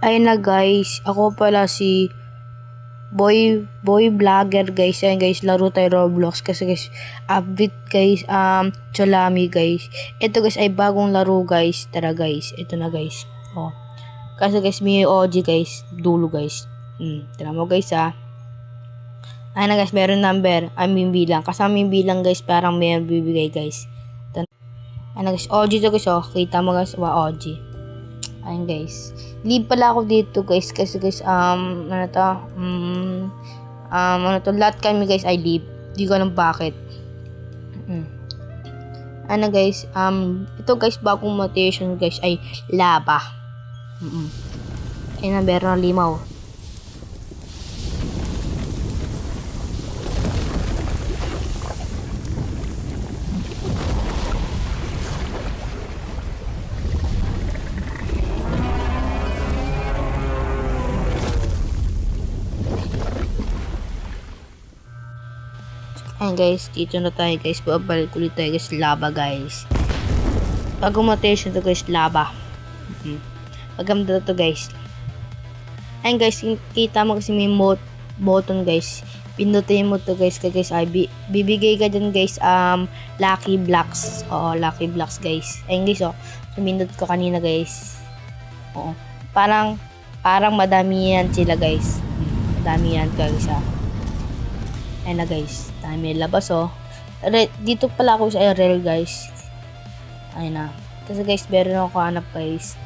Ayun na guys, ako pala si boy vlogger guys. Ayun guys, laro tayo Roblox kasi guys, update guys, Cholami guys. Ito guys ay bagong laro guys. Tara guys, ito na guys. Oh. Kasi guys, may OG guys, dulo guys. Tara mo guys Ayun na guys, meron number, bilang. Kasama yung bilang guys, parang may bibigay guys. Ayun na guys, OG to guys, oh. Kita mo guys, OG. Ayun guys. Leave pala ako dito guys kasi guys lahat kami guys ay leave. Di ko alam bakit. Ano guys, ito guys bagong mutation guys ay lava. Ayun na, meron na limaw. Ayan guys, dito na tayo guys. Babalik ulit tayo guys. Lava guys. Bagong mutation to guys. Lava. Maganda to guys. Ayan guys, kita mo kasi may button guys. Pinutin mo to guys. Kaya guys, ay bibigay ka dyan guys. Lucky blocks. Oo, lucky blocks guys. Ayan guys, oh. Pinindot ko kanina guys. Oo. Parang madami yan sila guys. Madami yan guys Ayan na guys, dami labas oh. Dito pala ako sa RL guys. Ayan na. Kasi guys, meron ako hanap guys.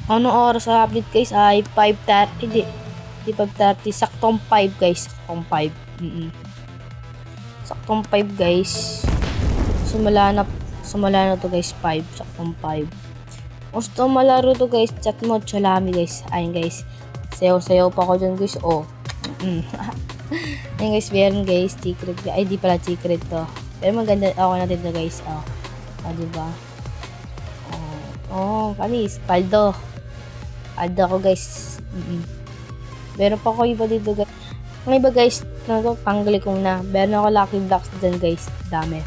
Ano oras sa update guys ay 5:30. Hindi 5:30. Saktong 5 guys. Saktong 5. Saktong 5 guys. Sumala na to guys 5. Saktong 5. Gusto malaro to guys. Chat mo Cholami guys. Ayan guys. Sayaw-sayaw pa ako dyan guys. Oh. Ayan guys, meron guys, secret. Ay, di pala secret to. Pero maganda, ako natin to guys. Diba? Panis, paldo ako guys. Meron pa ako iba dito guys. Ang iba guys, tanggalin ko na. Meron ako lucky blocks dyan guys. Dami.